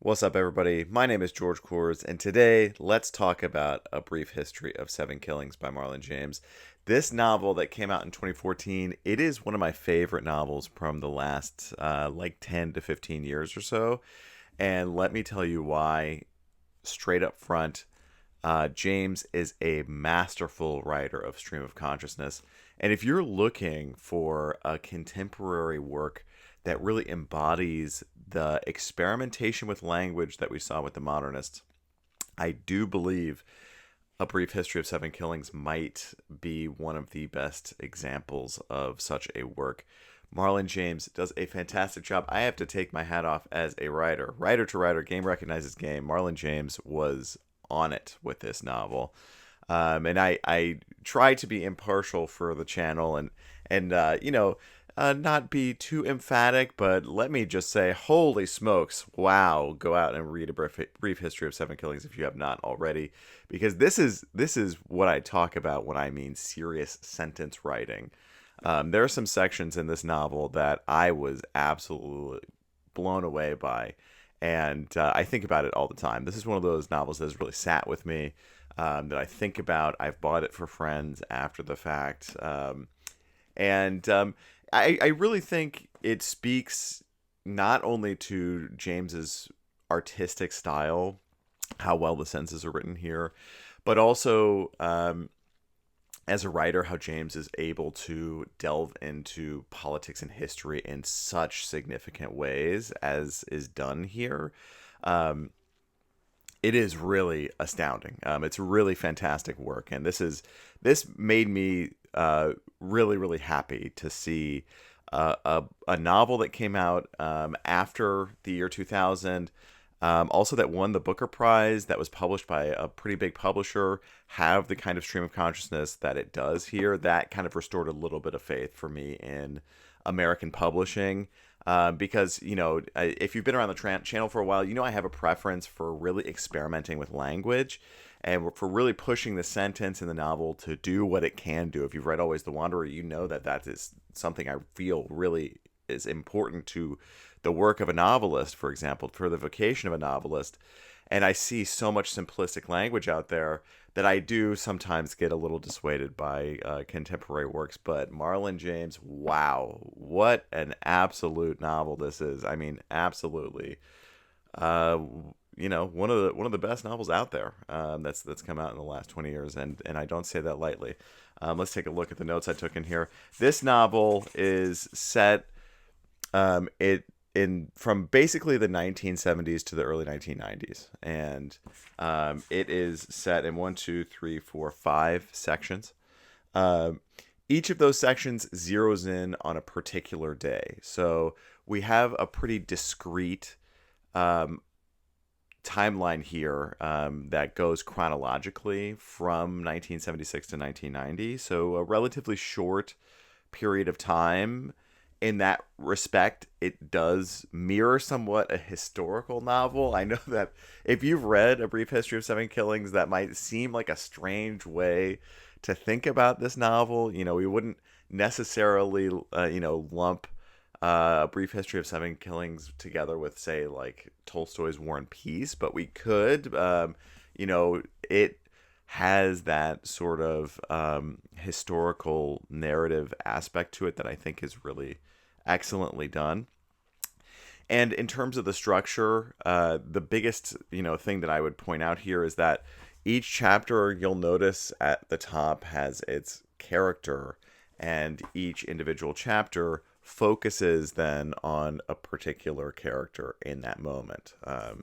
What's up, everybody? My name is George Coors, and today let's talk about A Brief History of Seven Killings by Marlon James. This novel that came out in 2014, it is one of my favorite novels from the last 10 to 15 years or so. And let me tell you why, straight up front. James is a masterful writer of stream of consciousness. And if you're looking for a contemporary work that really embodies the experimentation with language that we saw with the modernists, I do believe A Brief History of Seven Killings might be one of the best examples of such a work. Marlon James does a fantastic job. I have to take my hat off as a writer. Writer to writer, game recognizes game. Marlon James was on it with this novel. And I try to be impartial for the channel and not be too emphatic, but let me just say, holy smokes, wow, go out and read A Brief History of Seven Killings if you have not already, because this is what I talk about when I mean serious sentence writing. There are some sections in this novel that I was absolutely blown away by, and I think about it all the time. This is one of those novels that has really sat with me, that I think about. I've bought it for friends after the fact, and I really think it speaks not only to James's artistic style, how well the sentences are written here, but also as a writer, how James is able to delve into politics and history in such significant ways as is done here. Um, it is really astounding. It's really fantastic work, and this made me really happy to see a novel that came out after the year 2000, also that won the Booker Prize, that was published by a pretty big publisher, have the kind of stream of consciousness that it does here. That kind of restored a little bit of faith for me in American publishing. Because, if you've been around the channel for a while, I have a preference for really experimenting with language and for really pushing the sentence in the novel to do what it can do. If you've read Always the Wanderer, you know that is something I feel really is important to the work of a novelist, for example, for the vocation of a novelist. And I see so much simplistic language out there that I do sometimes get a little dissuaded by contemporary works. But Marlon James, wow, what an absolute novel this is. I mean, absolutely. Uh, one of the best novels out there, that's come out in the last 20 years, and I don't say that lightly. Let's take a look at the notes I took in here. This novel is set it in from basically the 1970s to the early 1990s, and it is set in one, two, three, four, five sections. Um, each of those sections zeroes in on a particular day, so we have a pretty discrete um, timeline here, that goes chronologically from 1976 to 1990. So a relatively short period of time. In that respect, it does mirror somewhat a historical novel. I know that if you've read A Brief History of Seven Killings, that might seem like a strange way to think about this novel. We wouldn't necessarily, lump A Brief History of Seven Killings together with, say, like Tolstoy's War and Peace, but we could. It has that sort of historical narrative aspect to it that I think is really excellently done. And in terms of the structure, the biggest thing that I would point out here is that each chapter, you'll notice at the top, has its character, and each individual chapter focuses then on a particular character in that moment.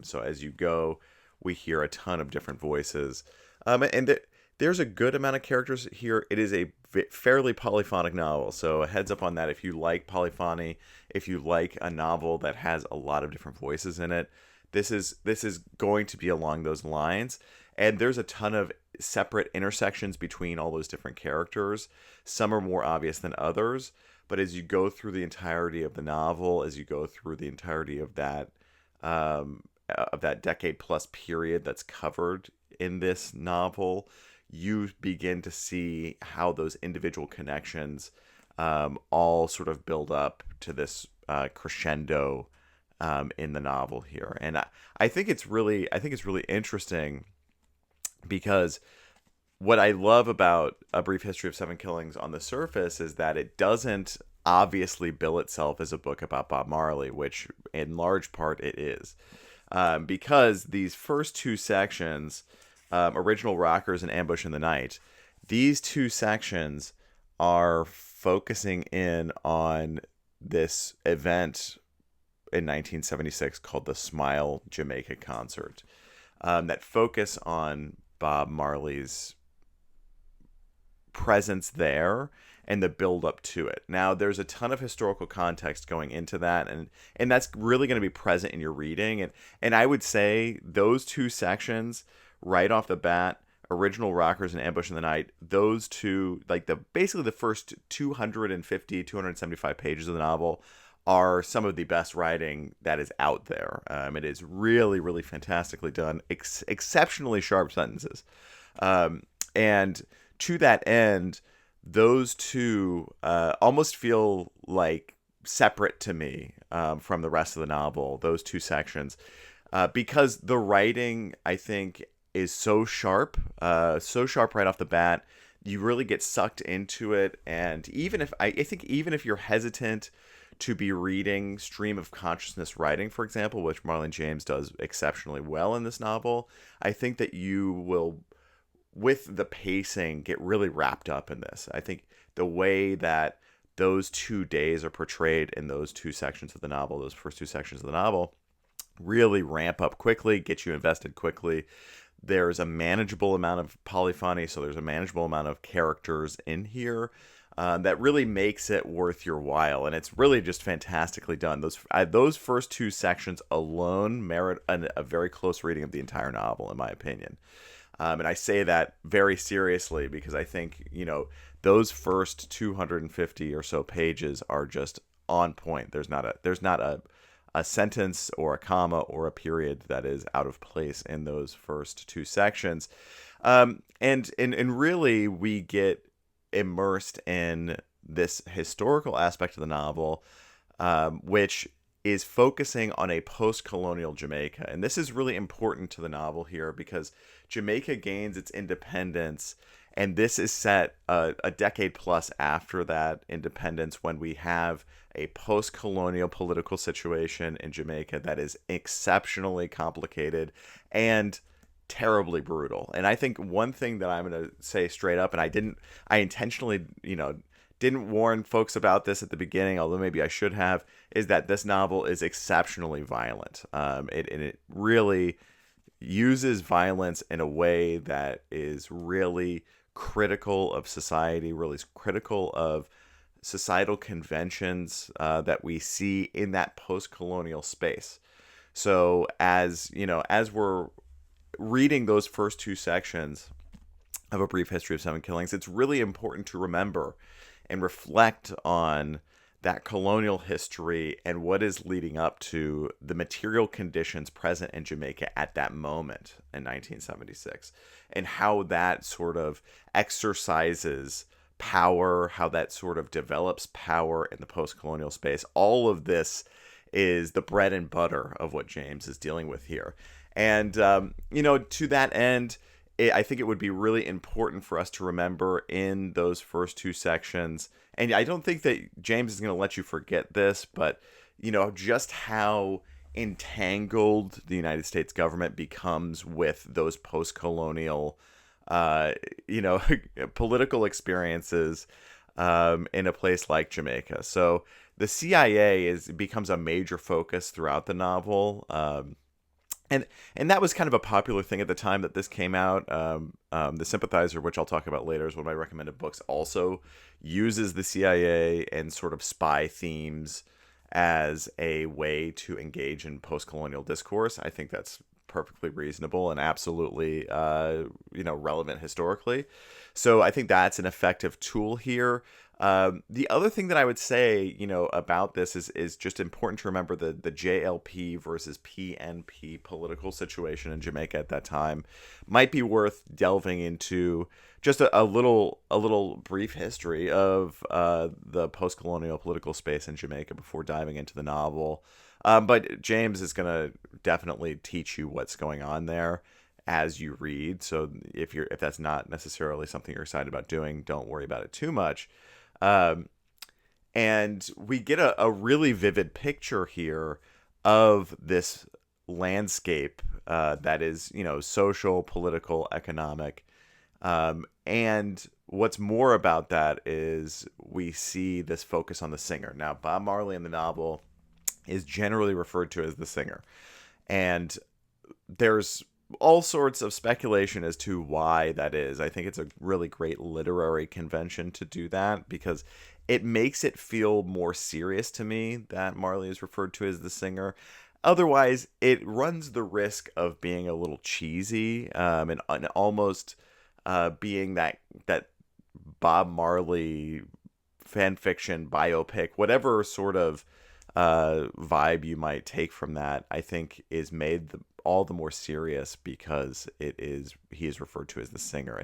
So as you go, we hear a ton of different voices, and there's a good amount of characters here. It is a fairly polyphonic novel, so a heads up on that. If you like polyphony, if you like a novel that has a lot of different voices in it, this is going to be along those lines. And there's a ton of separate intersections between all those different characters. Some are more obvious than others, but as you go through the entirety of the novel, as you go through the entirety of that decade plus period that's covered in this novel, you begin to see how those individual connections all sort of build up to this crescendo in the novel here, and I think it's really interesting because what I love about A Brief History of Seven Killings on the surface is that it doesn't obviously bill itself as a book about Bob Marley, which in large part it is. Because these first two sections, Original Rockers and Ambush in the Night, these two sections are focusing in on this event in 1976 called the Smile Jamaica Concert, that focus on Bob Marley's presence there and the build up to it. Now, there's a ton of historical context going into that, and that's really going to be present in your reading. And I would say those two sections right off the bat, Original Rockers and Ambush in the Night, those two, like basically the first 275 pages of the novel are some of the best writing that is out there. It is really, really fantastically done, exceptionally sharp sentences. And to that end, those two almost feel like separate to me from the rest of the novel, those two sections, because the writing, I think, is so sharp right off the bat. You really get sucked into it. And even if I think even if you're hesitant to be reading stream of consciousness writing, for example, which Marlon James does exceptionally well in this novel, I think that you will, with the pacing, get really wrapped up in this. I think the way that those 2 days are portrayed in those two sections of the novel, those first two sections of the novel, really ramp up quickly, get you invested quickly. There's a manageable amount of polyphony, so there's a manageable amount of characters in here that really makes it worth your while, and it's really just fantastically done. Those first two sections alone merit a very close reading of the entire novel, in my opinion. And I say that very seriously because I think, those first 250 or so pages are just on point. There's not a sentence or a comma or a period that is out of place in those first two sections. And really we get immersed in this historical aspect of the novel, which is focusing on a post-colonial Jamaica. And this is really important to the novel here because Jamaica gains its independence, and this is set a decade plus after that independence, when we have a post-colonial political situation in Jamaica that is exceptionally complicated and terribly brutal. And I think one thing that I'm going to say straight up, and I intentionally, didn't warn folks about this at the beginning, although maybe I should have, is that this novel is exceptionally violent. It really uses violence in a way that is really critical of society, really critical of societal conventions that we see in that post-colonial space. So as we're reading those first two sections of A Brief History of Seven Killings, it's really important to remember and reflect on that colonial history and what is leading up to the material conditions present in Jamaica at that moment in 1976, and how that sort of exercises power, how that sort of develops power in the post-colonial space. All of this is the bread and butter of what James is dealing with here. And, to that end, I think it would be really important for us to remember in those first two sections, and I don't think that James is going to let you forget this, but, just how entangled the United States government becomes with those post-colonial, political experiences in a place like Jamaica. So the CIA becomes a major focus throughout the novel. And that was kind of a popular thing at the time that this came out. The Sympathizer, which I'll talk about later, is one of my recommended books, also uses the CIA and sort of spy themes as a way to engage in post-colonial discourse. I think that's perfectly reasonable and absolutely, relevant historically. So I think that's an effective tool here. The other thing that I would say, about this is just important to remember the JLP versus PNP political situation in Jamaica at that time might be worth delving into. Just a little brief history of the post-colonial political space in Jamaica before diving into the novel. But James is going to definitely teach you what's going on there as you read. So if that's not necessarily something you're excited about doing, don't worry about it too much. Um, and we get a really vivid picture here of this landscape that is, social, political, economic. And what's more about that is we see this focus on the singer. Now, Bob Marley in the novel is generally referred to as the singer. And there's all sorts of speculation as to why that is. I think it's a really great literary convention to do that because it makes it feel more serious to me that Marley is referred to as the singer. Otherwise, it runs the risk of being a little cheesy, and almost being that Bob Marley fan fiction biopic, whatever sort of vibe you might take from that, I think is made all the more serious because he is referred to as the singer.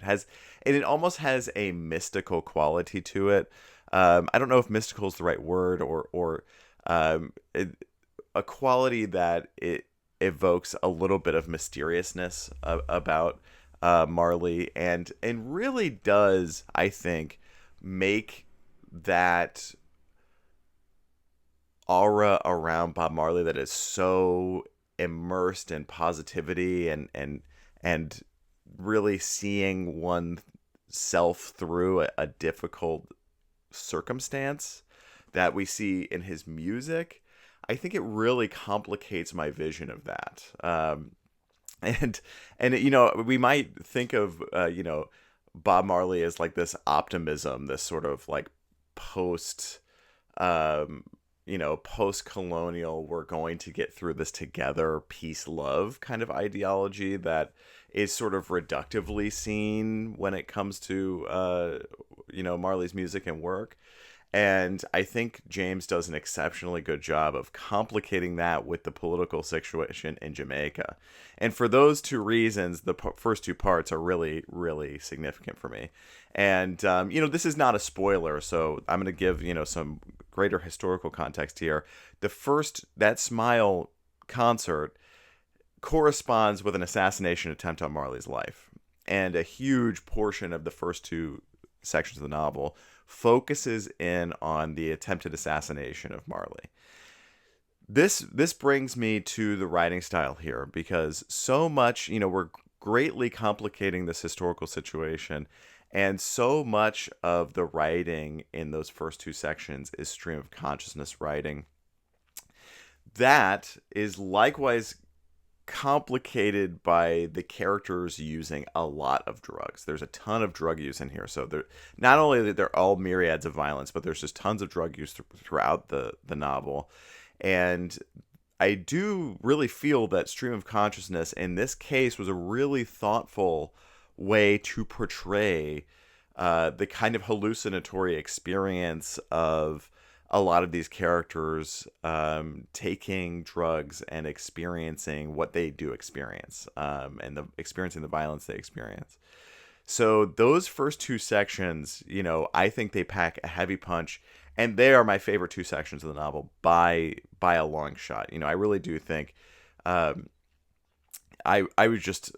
It almost has a mystical quality to it. I don't know if mystical is the right word, or a quality that it evokes a little bit of mysteriousness about Marley, and really does, I think, make that aura around Bob Marley that is so immersed in positivity and really seeing oneself through a difficult circumstance that we see in his music. I think it really complicates my vision of that. And we might think of Bob Marley as like this optimism, this sort of like post post-colonial, we're going to get through this together, peace, love kind of ideology that is sort of reductively seen when it comes to Marley's music and work. And I think James does an exceptionally good job of complicating that with the political situation in Jamaica. And for those two reasons, the first two parts are really, really significant for me. And, this is not a spoiler, so I'm going to give, some greater historical context here. That Smile concert corresponds with an assassination attempt on Marley's life. And a huge portion of the first two sections of the novel focuses in on the attempted assassination of Marley. This brings me to the writing style here, because so much, we're greatly complicating this historical situation, and so much of the writing in those first two sections is stream of consciousness writing. That is likewise complicated by the characters using a lot of drugs. There's a ton of drug use in here. So not only that they're all myriads of violence, but there's just tons of drug use throughout the novel. And I do really feel that stream of consciousness in this case was a really thoughtful way to portray the kind of hallucinatory experience of a lot of these characters taking drugs and experiencing what they do experience, and experiencing the violence they experience. So those first two sections, I think they pack a heavy punch, and they are my favorite two sections of the novel by a long shot. I really do think I was just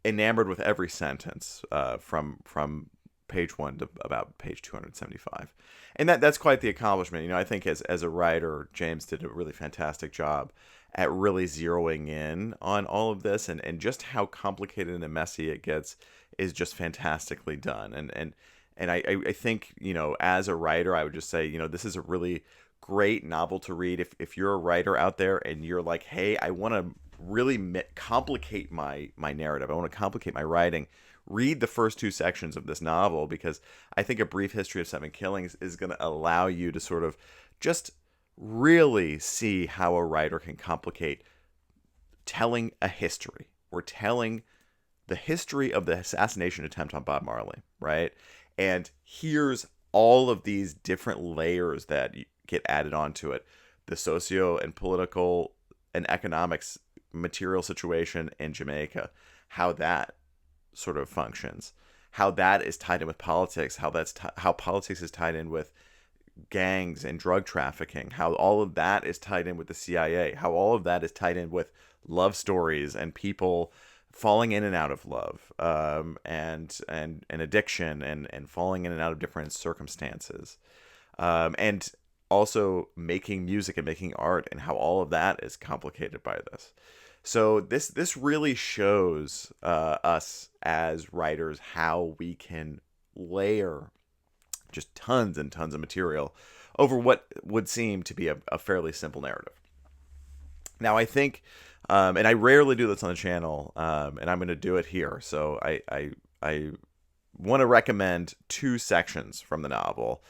enamored with every sentence from page 1 to about page 275. And that's quite the accomplishment. I think as a writer, James did a really fantastic job at really zeroing in on all of this, and just how complicated and messy it gets is just fantastically done. And I think, as a writer, I would just say, this is a really great novel to read. If you're a writer out there and you're like, hey, I want to really complicate my narrative, I want to complicate my writing, read the first two sections of this novel, because I think A Brief History of Seven Killings is going to allow you to sort of just really see how a writer can complicate telling a history, or telling the history of the assassination attempt on Bob Marley, right? And here's all of these different layers that get added onto it. The socio and political and economics material situation in Jamaica, how that sort of functions, how that is tied in with politics, how politics is tied in with gangs and drug trafficking, how all of that is tied in with the CIA, how all of that is tied in with love stories and people falling in and out of love, and addiction, and falling in and out of different circumstances, and also making music and making art, and how all of that is complicated by this. So this really shows us as writers how we can layer just tons and tons of material over what would seem to be a fairly simple narrative. Now, I think, and I rarely do this on the channel, and I'm going to do it here. So I want to recommend two sections from the novel,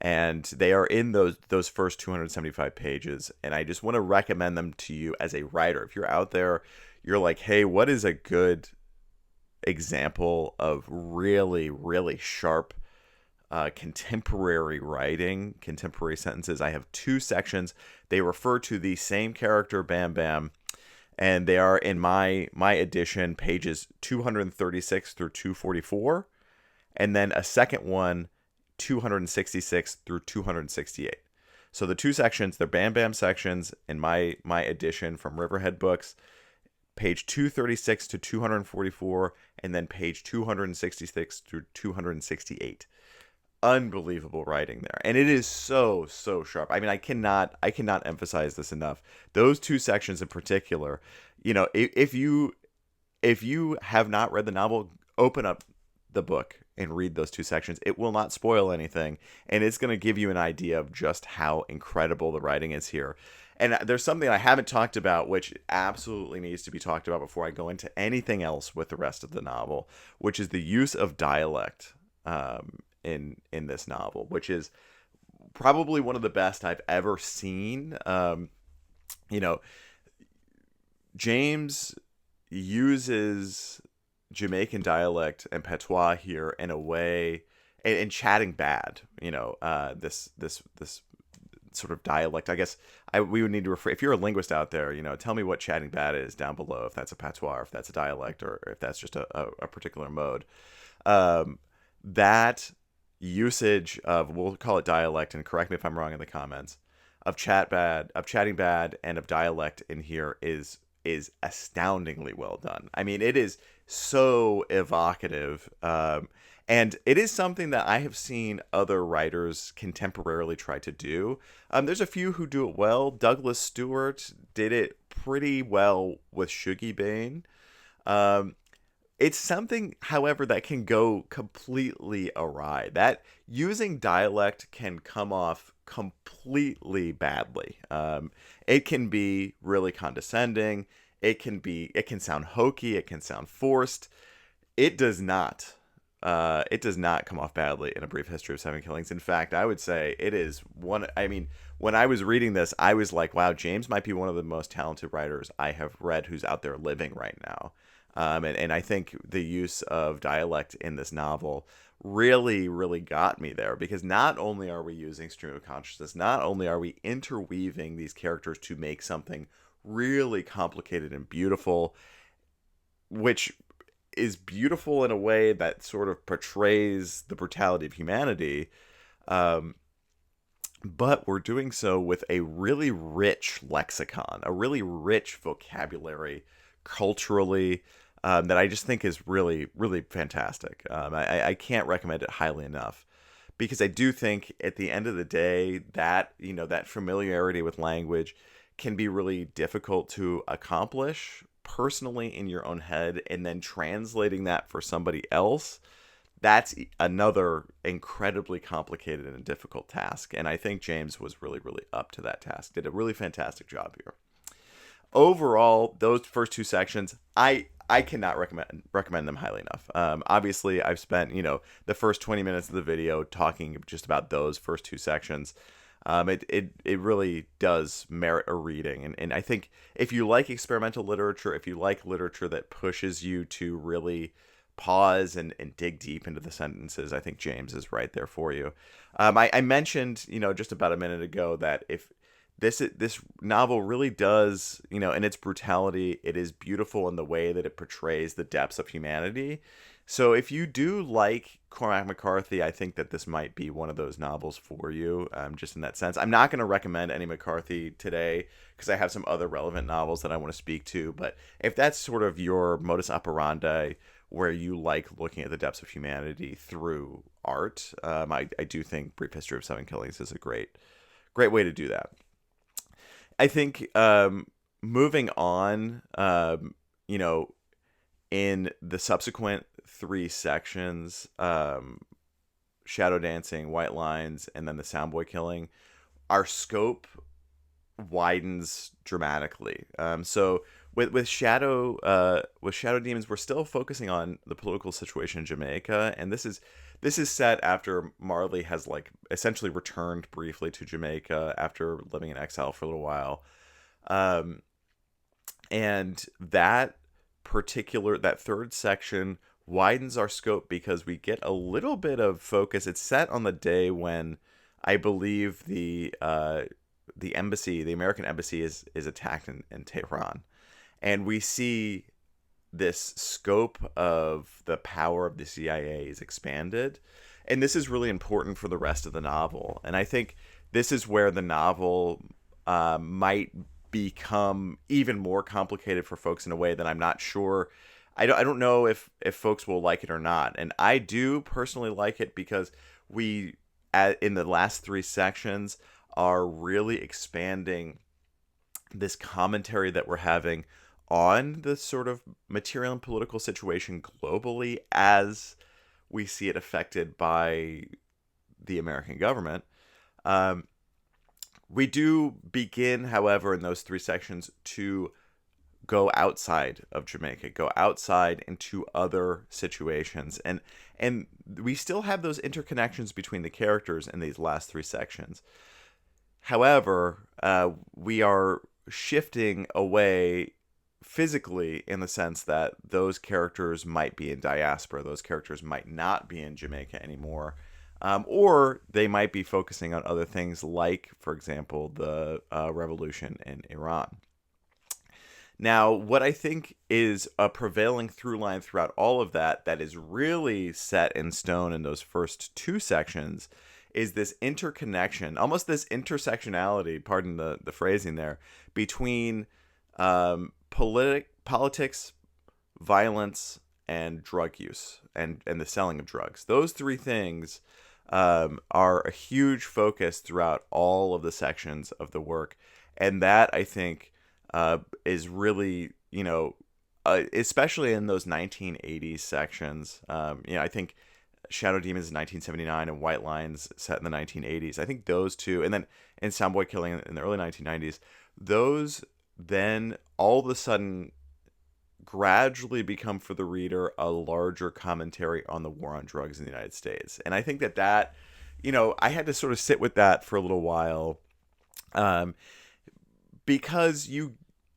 and they are in those first 275 pages. And I just want to recommend them to you as a writer. If you're out there, you're like, hey, what is a good example of really, really sharp contemporary writing, contemporary sentences? I have two sections. They refer to the same character, Bam Bam, and they are in my edition, pages 236 through 244, and then a second one, 266 through 268. So the two sections, they're Bam Bam sections in my edition from Riverhead Books, page 236 to 244, and then page 266 through 268. Unbelievable writing there, and it is so sharp. I mean, I cannot emphasize this enough. Those two sections in particular, if you have not read the novel, open up the book and read those two sections. It will not spoil anything, and it's going to give you an idea of just how incredible the writing is here. And there's something I haven't talked about, which absolutely needs to be talked about before I go into anything else with the rest of the novel, which is the use of dialect in this novel, which is probably one of the best I've ever seen. James uses Jamaican dialect and patois here in a way, and chatting bad, this sort of dialect. I guess we would need to refer, if you're a linguist out there, tell me what chatting bad is down below, if that's a patois, or if that's a dialect, or if that's just a particular mode. That usage of, we'll call it dialect, and correct me if I'm wrong in the comments, of chatting bad, and of dialect in here is astoundingly well done. I mean, it is so evocative, and it is something that I have seen other writers contemporarily try to do. There's a few who do it well. Douglas Stewart did it pretty well with Shuggie Bain. It's something, however, that can go completely awry. That using dialect can come off completely badly. It can be really condescending. It can sound hokey. It can sound forced. It does not. It does not come off badly in A Brief History of Seven Killings. In fact, I would say it is one. I mean, when I was reading this, I was like, wow, James might be one of the most talented writers I have read who's out there living right now. And I think the use of dialect in this novel really, really got me there, because not only are we using stream of consciousness, not only are we interweaving these characters to make something really complicated and beautiful, which is beautiful in a way that sort of portrays the brutality of humanity, but we're doing so with a really rich lexicon, a really rich vocabulary culturally, that I just think is really, really fantastic. I can't recommend it highly enough, because I do think at the end of the day that, that familiarity with language can be really difficult to accomplish personally in your own head, and then translating that for somebody else, that's another incredibly complicated and difficult task. And I think James was really, really up to that task. Did a really fantastic job here. Overall, those first two sections, I cannot recommend them highly enough. Obviously, I've spent, the first 20 minutes of the video talking just about those first two sections. It really does merit a reading. And I think if you like experimental literature, if you like literature that pushes you to really pause and dig deep into the sentences, I think James is right there for you. I mentioned, just about a minute ago, that if this novel really does, in its brutality, it is beautiful in the way that it portrays the depths of humanity. So if you do like Cormac McCarthy, I think that this might be one of those novels for you, just in that sense. I'm not going to recommend any McCarthy today because I have some other relevant novels that I want to speak to. But if that's sort of your modus operandi, where you like looking at the depths of humanity through art, I do think Brief History of Seven Killings is a great way to do that. I think moving on, in the subsequent three sections, Shadow Dancing, White Lines, and then the Soundboy Killing, our scope widens dramatically. So with Shadow Demons, we're still focusing on the political situation in Jamaica, and this is set after Marley has essentially returned briefly to Jamaica after living in exile for a little while, and that third section widens our scope because we get a little bit of focus. It's set on the day when I believe the embassy, the American embassy, is attacked in Tehran, and we see this scope of the power of the CIA is expanded, and this is really important for the rest of the novel. And I think this is where the novel might become even more complicated for folks in a way that I'm not sure. I don't know if folks will like it or not. And I do personally like it because we, in the last three sections, are really expanding this commentary that we're having on the sort of material and political situation globally as we see it affected by the American government. We do begin, however, in those three sections to go outside of Jamaica, go outside into other situations. And we still have those interconnections between the characters in these last three sections. However, we are shifting away physically in the sense that those characters might be in diaspora. Those characters might not be in Jamaica anymore. Or they might be focusing on other things like, for example, the revolution in Iran. Now, what I think is a prevailing through line throughout all of that is really set in stone in those first two sections is this interconnection, almost this intersectionality, pardon the phrasing there, between politics, violence, and drug use and the selling of drugs. Those three things are a huge focus throughout all of the sections of the work. And that, I think, is really, especially in those 1980s sections. I think Shadow Demons is 1979 and White Lines set in the 1980s. I think those two, and then in Soundboy Killing in the early 1990s, those then all of a sudden gradually become for the reader a larger commentary on the war on drugs in the United States. And I think that I had to sort of sit with that for a little while, because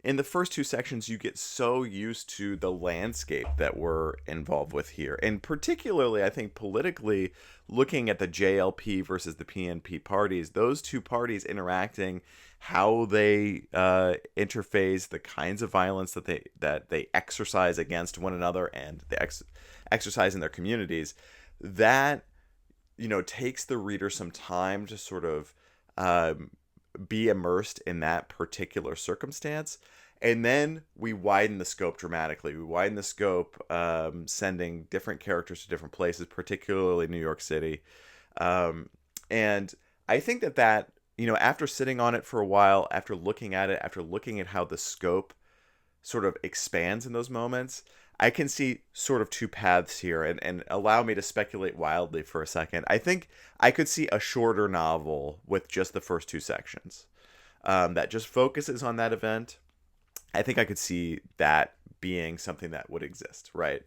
in the first two sections, you get so used to the landscape that we're involved with here. And particularly, I think politically, looking at the JLP versus the PNP parties, those two parties interacting, how they interface, the kinds of violence that they exercise against one another and they exercise in their communities, that, takes the reader some time to sort of be immersed in that particular circumstance. And then we widen the scope dramatically. We widen the scope, sending different characters to different places, particularly New York City. And I think that after sitting on it for a while, after looking at it, after looking at how the scope sort of expands in those moments, I can see sort of two paths here, and allow me to speculate wildly for a second. I think I could see a shorter novel with just the first two sections that just focuses on that event. I think I could see that being something that would exist, right?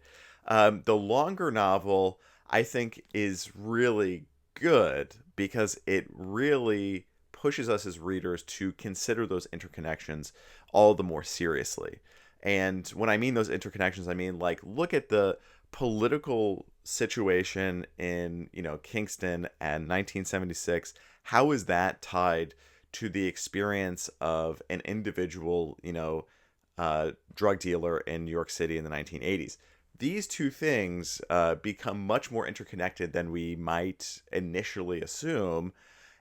The longer novel, I think, is really good because it really pushes us as readers to consider those interconnections all the more seriously. And when I mean those interconnections, I mean, look at the political situation in, Kingston and 1976. How is that tied to the experience of an individual, drug dealer in New York City in the 1980s. These two things become much more interconnected than we might initially assume,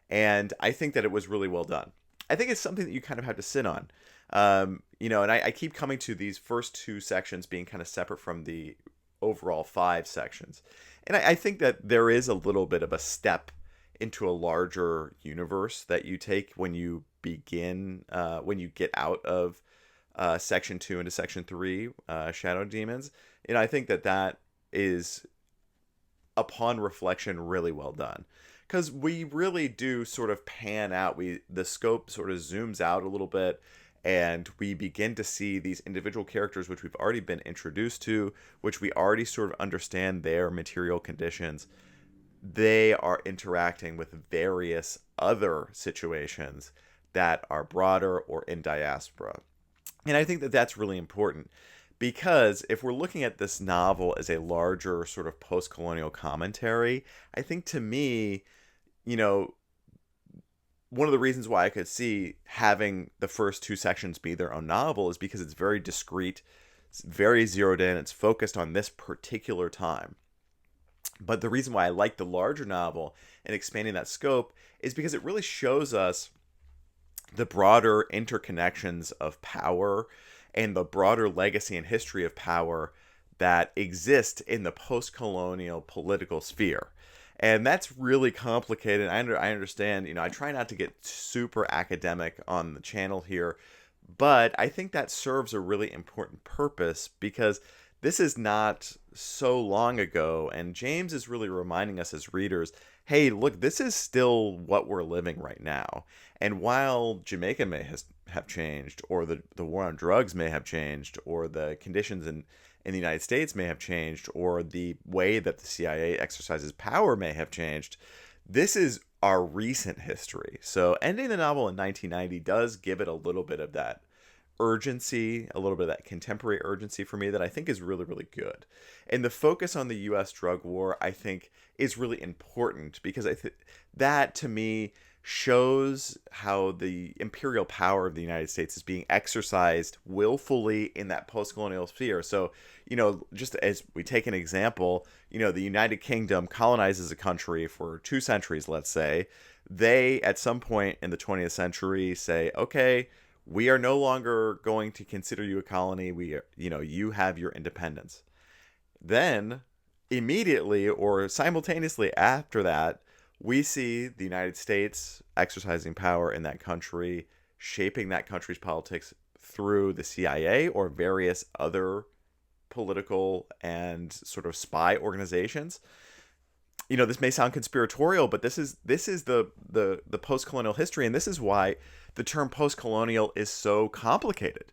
and I think that it was really well done. I think it's something that you kind of have to sit on. And I keep coming to these first two sections being kind of separate from the overall five sections. And I think that there is a little bit of a step into a larger universe that you take when you begin, when you get out of section two into section three, Shadow Demons. I think that is, upon reflection, really well done. Because we really do sort of pan out. The scope sort of zooms out a little bit, and we begin to see these individual characters, which we've already been introduced to, which we already sort of understand their material conditions. They are interacting with various other situations that are broader or in diaspora. And I think that that's really important, because if we're looking at this novel as a larger sort of post-colonial commentary, I think, to me, one of the reasons why I could see having the first two sections be their own novel is because it's very discrete, it's very zeroed in, it's focused on this particular time. But the reason why I like the larger novel and expanding that scope is because it really shows us the broader interconnections of power and the broader legacy and history of power that exist in the post-colonial political sphere. And that's really complicated. I understand, I try not to get super academic on the channel here, but I think that serves a really important purpose, because this is not so long ago, and James is really reminding us as readers, hey, look, this is still what we're living right now. And while Jamaica may have changed, or the war on drugs may have changed, or the conditions in the United States may have changed, or the way that the CIA exercises power may have changed, this is our recent history. So ending the novel in 1990 does give it a little bit of that urgency, a little bit of that contemporary urgency for me that I think is really, really good. And the focus on the U.S. drug war, I think, is really important, because that, to me, shows how the imperial power of the United States is being exercised willfully in that post-colonial sphere. So, just as we take an example, the United Kingdom colonizes a country for 2 centuries, let's say. They, at some point in the 20th century, say, okay, we are no longer going to consider you a colony. You have your independence. Then, immediately or simultaneously after that, we see the United States exercising power in that country, shaping that country's politics through the CIA or various other political and sort of spy organizations. This may sound conspiratorial, but this is the post-colonial history, and this is why the term post-colonial is so complicated.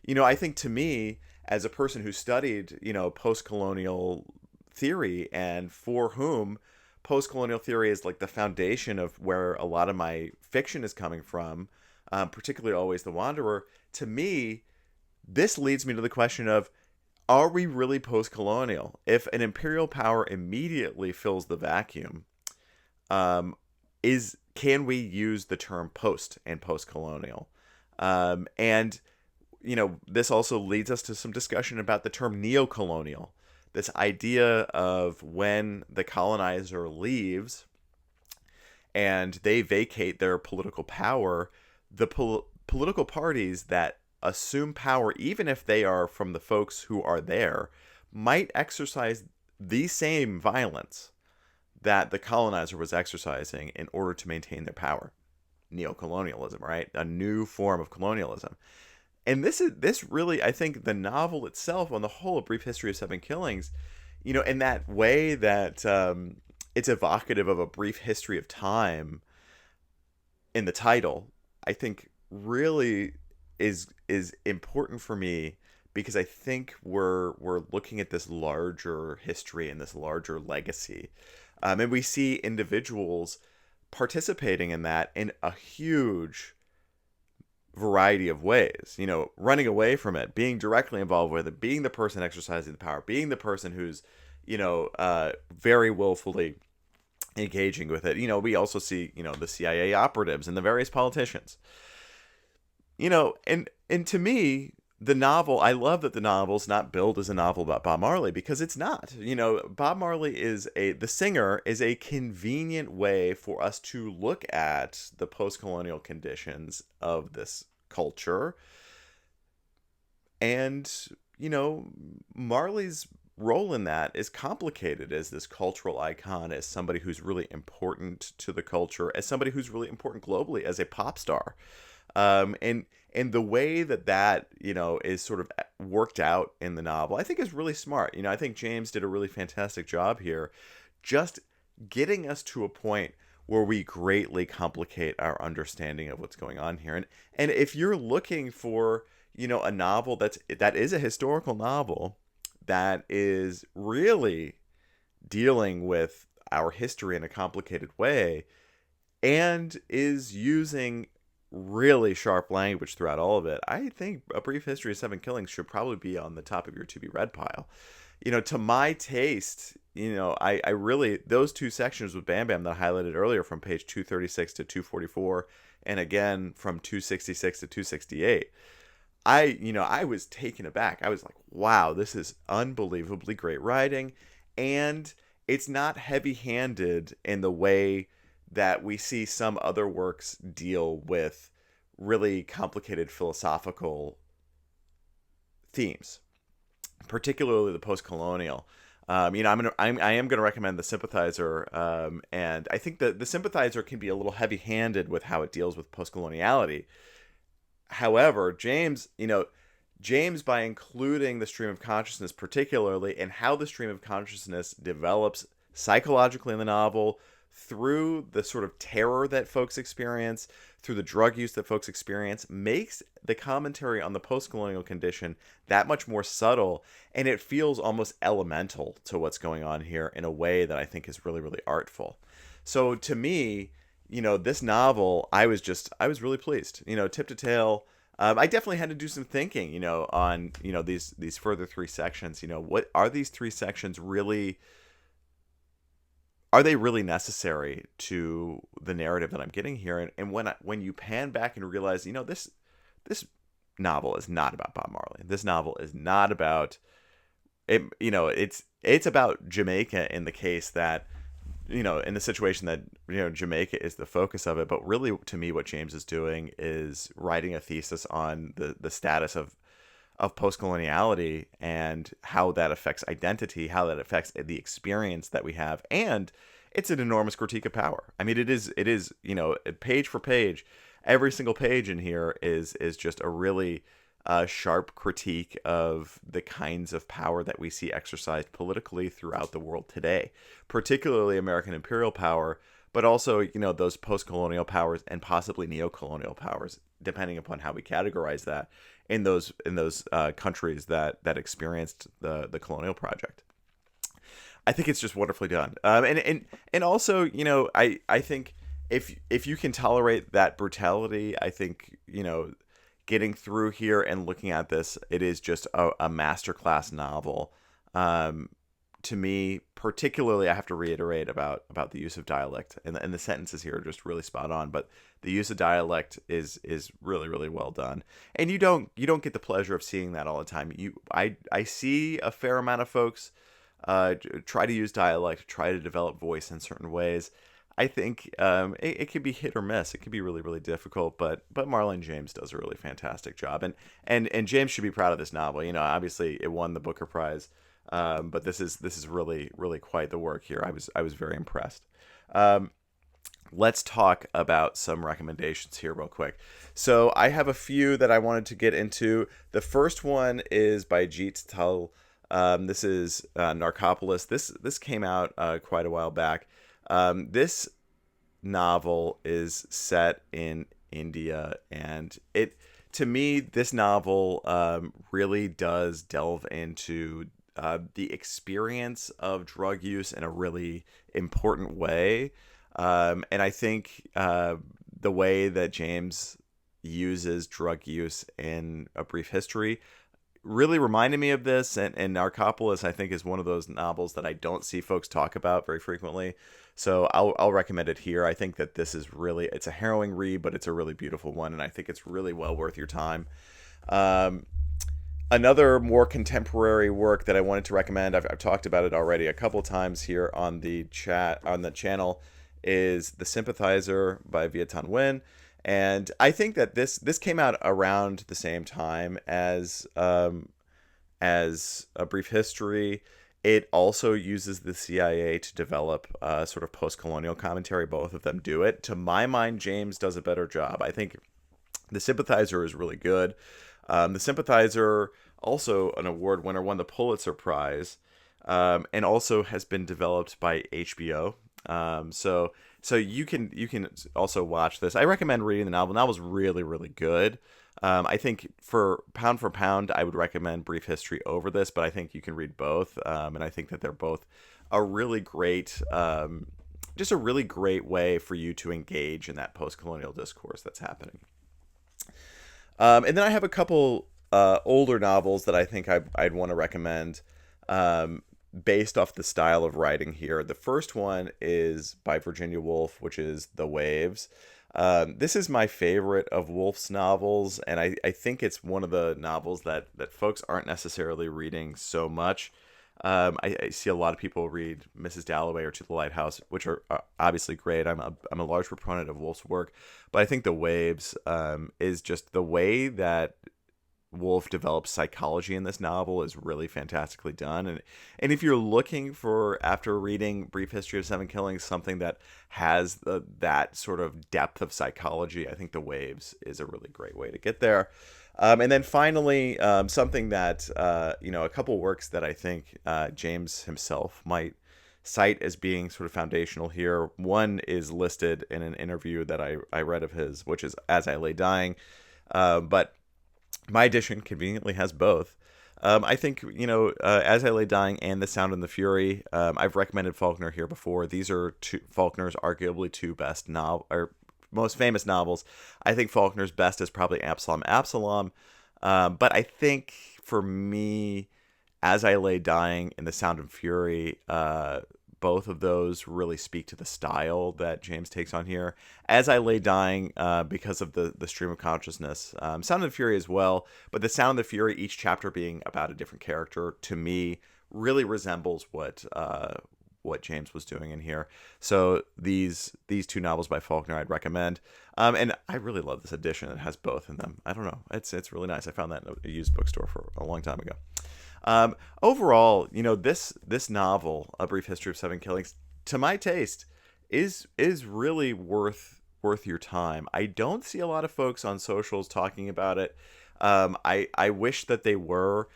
I think, to me, as a person who studied, post-colonial theory, and for whom post-colonial theory is like the foundation of where a lot of my fiction is coming from, particularly Always the Wanderer, to me, this leads me to the question of, are we really post-colonial? If an imperial power immediately fills the vacuum, can we use the term post and post-colonial? And this also leads us to some discussion about the term neo-colonial. This idea of when the colonizer leaves and they vacate their political power, the political parties that assume power, even if they are from the folks who are there, might exercise the same violence that the colonizer was exercising in order to maintain their power. Neocolonialism, right? A new form of colonialism. And this really, I think, the novel itself, on the whole, A Brief History of Seven Killings, in that way that it's evocative of a brief history of time in the title, I think really is important for me, because I think we're looking at this larger history and this larger legacy. And we see individuals participating in that in a huge variety of ways, running away from it, being directly involved with it, being the person exercising the power, being the person who's, very willfully engaging with it. We also see, the CIA operatives and the various politicians. And to me, the novel, I love that the novel's not billed as a novel about Bob Marley, because it's not. Bob Marley the singer is a convenient way for us to look at the post-colonial conditions of this culture. And, Marley's role in that is complicated as this cultural icon, as somebody who's really important to the culture, as somebody who's really important globally, as a pop star. And the way that is sort of worked out in the novel, I think is really smart. I think James did a really fantastic job here, just getting us to a point where we greatly complicate our understanding of what's going on here. And if you're looking for, a novel that is a historical novel that is really dealing with our history in a complicated way and is using really sharp language throughout all of it, I think A Brief History of Seven Killings should probably be on the top of your to be read pile. To my taste, I really, those two sections with Bam Bam that I highlighted earlier from page 236 to 244, and again from 266 to 268, I was taken aback. I was like, wow, this is unbelievably great writing. And it's not heavy-handed in the way that we see some other works deal with really complicated philosophical themes, particularly the post-colonial. I am gonna recommend the Sympathizer, and I think that the Sympathizer can be a little heavy-handed with how it deals with post-coloniality. However, James, by including the stream of consciousness, particularly, and how the stream of consciousness develops psychologically in the novel, through the sort of terror that folks experience, through the drug use that folks experience, makes the commentary on the post-colonial condition that much more subtle, and it feels almost elemental to what's going on here in a way that I think is really, really artful. So to me, this novel, I was really pleased. Tip to tail, I definitely had to do some thinking, on, these further three sections. What are these three sections really? Are they really necessary to the narrative that I'm getting here? And when you pan back and realize, this novel is not about Bob Marley. This novel is not about it. It's about Jamaica in the case that, in the situation that, Jamaica is the focus of it. But really, to me, what James is doing is writing a thesis on the status of post-coloniality and how that affects identity, how that affects the experience that we have. And it's an enormous critique of power. I mean, it is, page for page, every single page in here is just a really sharp critique of the kinds of power that we see exercised politically throughout the world today, particularly American imperial power, but also, those post-colonial powers and possibly neo-colonial powers, depending upon how we categorize that, in those countries that experienced the colonial project. I think it's just wonderfully done, and also, I think if you can tolerate that brutality, I think, getting through here and looking at this, it is just a masterclass novel. To me, particularly, I have to reiterate about the use of dialect, and the sentences here are just really spot on. But the use of dialect is really, really well done, and you don't get the pleasure of seeing that all the time. I see a fair amount of folks try to use dialect, try to develop voice in certain ways. I think it can be hit or miss. It can be really, really difficult, but Marlon James does a really fantastic job, and James should be proud of this novel. Obviously it won the Booker Prize. But this is really, really quite the work here. I was very impressed. Let's talk about some recommendations here real quick. So I have a few that I wanted to get into. The first one is by Jeet. This is Narcopolis. This came out quite a while back. This novel is set in India, and to me, this novel really does delve into the experience of drug use in a really important way. And I think the way that James uses drug use in A Brief History really reminded me of this, and Narcopolis, I think, is one of those novels that I don't see folks talk about very frequently. So I'll recommend it here. I think that this is really, it's a harrowing read, but it's a really beautiful one, and I think it's really well worth your time. Um, Another more contemporary work that I wanted to recommend, I've talked about it already a couple times here on the channel, is The Sympathizer by Viet Nguyen. And I think that this came out around the same time as A Brief History. It also uses the CIA to develop sort of post-colonial commentary. Both of them do it. To my mind, James does a better job. I think The Sympathizer is really good. The Sympathizer, also an award winner, won the Pulitzer Prize, and also has been developed by HBO. So you can also watch this. I recommend reading the novel. The novel's really, really good. I think for pound, I would recommend Brief History over this, but I think you can read both, and I think that they're both a really great, just a really great way for you to engage in that post-colonial discourse that's happening. And then I have a couple older novels that I think I'd want to recommend based off the style of writing here. The first one is by Virginia Woolf, which is The Waves. This is my favorite of Woolf's novels, and I think it's one of the novels that folks aren't necessarily reading so much. I see a lot of people read Mrs. Dalloway or To the Lighthouse, which are obviously great. I'm a large proponent of Woolf's work, but I think The Waves is just the way that Woolf develops psychology in this novel is really fantastically done. And if you're looking for, after reading Brief History of Seven Killings, something that has that sort of depth of psychology, I think The Waves is a really great way to get there. And then finally, something that, a couple works that I think James himself might cite as being sort of foundational here. One is listed in an interview that I read of his, which is As I Lay Dying. But my edition conveniently has both. I think, As I Lay Dying and The Sound and the Fury, I've recommended Faulkner here before. These are Faulkner's arguably two best most famous novels. I think Faulkner's best is probably Absalom. But I think for me, As I Lay Dying and The Sound and Fury, both of those really speak to the style that James takes on here. As I Lay Dying, because of the stream of consciousness. Sound and Fury as well, but The Sound and the Fury, each chapter being about a different character, to me, really resembles what James was doing in here. So these two novels by Faulkner I'd recommend. And I really love this edition. It has both in them. I don't know. It's really nice. I found that in a used bookstore for a long time ago. Overall, this novel, A Brief History of Seven Killings, to my taste, is really worth your time. I don't see a lot of folks on socials talking about it. I wish that they were,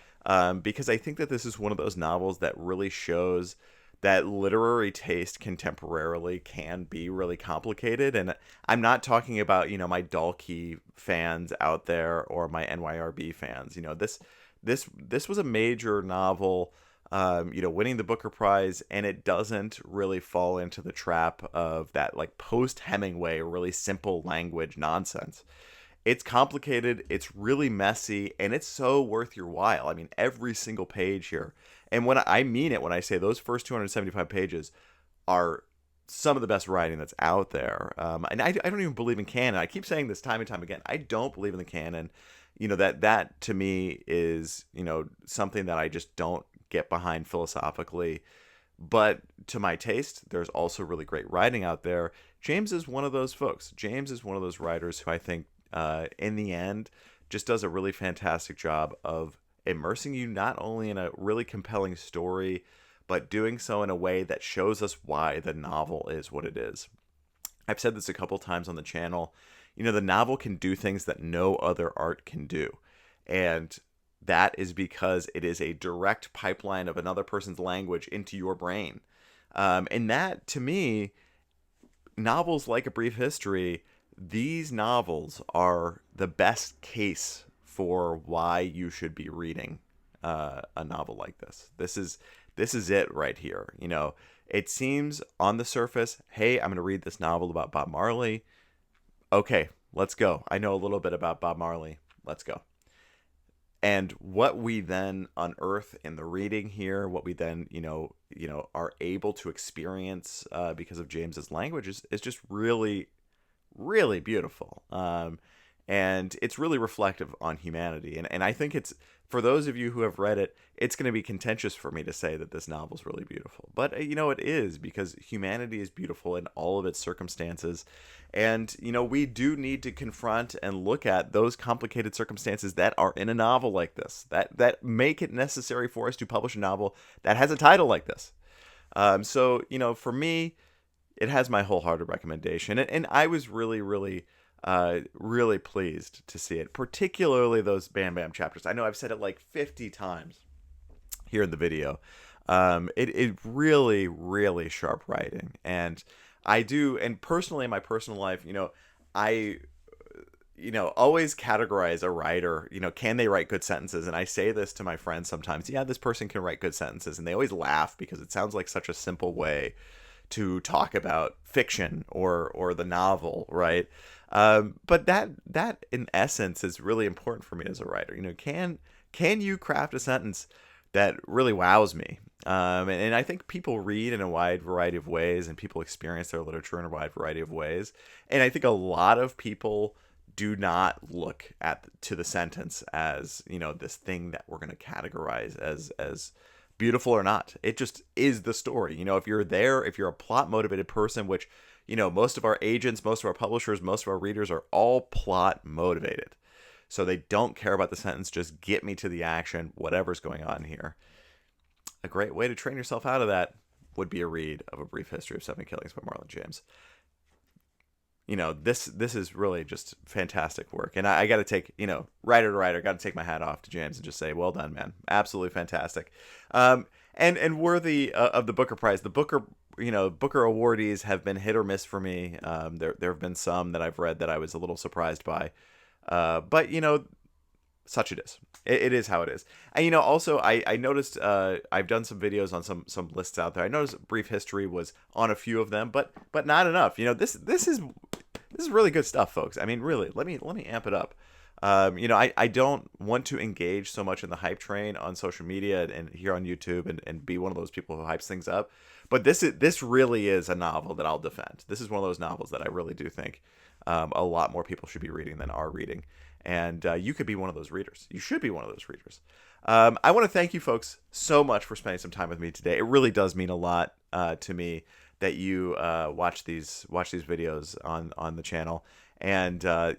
because I think that this is one of those novels that really shows that literary taste contemporarily can be really complicated. And I'm not talking about, my Dalkey fans out there or my NYRB fans. This was a major novel, winning the Booker Prize, and it doesn't really fall into the trap of that like post-Hemingway really simple language nonsense. It's complicated, it's really messy, and it's so worth your while. I mean, every single page here. And when I mean it when I say those first 275 pages are some of the best writing that's out there. And I don't even believe in canon. I keep saying this time and time again. I don't believe in the canon. That to me is, something that I just don't get behind philosophically. But to my taste, there's also really great writing out there. James is one of those folks. James is one of those writers who I think, in the end, just does a really fantastic job of immersing you not only in a really compelling story, but doing so in a way that shows us why the novel is what it is. I've said this a couple times on the channel. The novel can do things that no other art can do. And that is because it is a direct pipeline of another person's language into your brain. And that, to me, novels like A Brief History, these novels are the best case for why you should be reading a novel like this. This is it right here. It seems on the surface, hey, I'm going to read this novel about Bob Marley. Okay, let's go. I know a little bit about Bob Marley. Let's go. And what we then unearth in the reading here, what we then are able to experience because of James's language is just really, really beautiful. And it's really reflective on humanity. And I think it's, for those of you who have read it, it's going to be contentious for me to say that this novel is really beautiful. But, it is, because humanity is beautiful in all of its circumstances. And, we do need to confront and look at those complicated circumstances that are in a novel like this, that make it necessary for us to publish a novel that has a title like this. So, for me, it has my wholehearted recommendation. And I was really, really really pleased to see it, particularly those Bam Bam chapters. I know I've said it like 50 times here in the video. It really, really sharp writing. And I do, and personally in my personal life, I always categorize a writer, can they write good sentences? And I say this to my friends sometimes, yeah, this person can write good sentences. And they always laugh because it sounds like such a simple way to talk about fiction or the novel, right? But that in essence is really important for me as a writer. Can you craft a sentence that really wows me? And I think people read in a wide variety of ways, and people experience their literature in a wide variety of ways. And I think a lot of people do not look to the sentence as this thing that we're going to categorize as beautiful or not. It just is the story. If you're a plot motivated person, which most of our agents, most of our publishers, most of our readers are all plot motivated. So they don't care about the sentence, just get me to the action, whatever's going on here. A great way to train yourself out of that would be a read of A Brief History of Seven Killings by Marlon James. This is really just fantastic work. And I got to take, writer to writer, got to take my hat off to James and just say, well done, man. Absolutely fantastic. And worthy of the Booker Prize. The Booker awardees have been hit or miss for me. There have been some that I've read that I was a little surprised by. But such it is. It is how it is. And also I noticed I've done some videos on some lists out there. I noticed Brief History was on a few of them, but not enough. This is really good stuff, folks. I mean, really, let me amp it up. I don't want to engage so much in the hype train on social media and here on YouTube and be one of those people who hypes things up. But this really is a novel that I'll defend. This is one of those novels that I really do think a lot more people should be reading than are reading. And you could be one of those readers. You should be one of those readers. I want to thank you folks so much for spending some time with me today. It really does mean a lot to me that you watch these videos on the channel. And I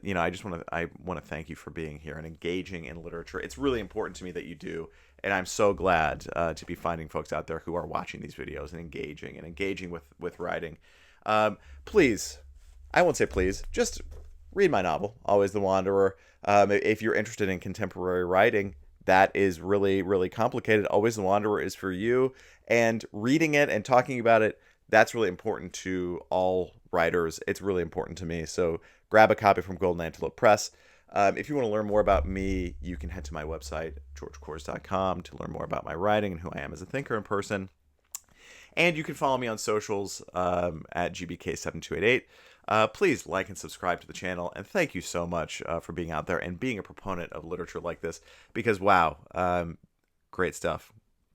want to thank you for being here and engaging in literature. It's really important to me that you do, and I'm so glad to be finding folks out there who are watching these videos and engaging with writing. Please, I won't say please, just read my novel, Always the Wanderer. If you're interested in contemporary writing, that is really, really complicated. Always the Wanderer is for you, and reading it and talking about it, that's really important to all writers. It's really important to me. So grab a copy from Golden Antelope Press. If you want to learn more about me, you can head to my website, georgekors.com, to learn more about my writing and who I am as a thinker in person. And you can follow me on socials at GBK7288. Please like and subscribe to the channel. And thank you so much for being out there and being a proponent of literature like this. Because, wow, great stuff.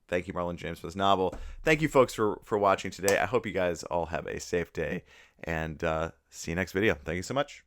Thank you, Marlon James, for this novel. Thank you, folks, for watching today. I hope you guys all have a safe day. And see you next video. Thank you so much.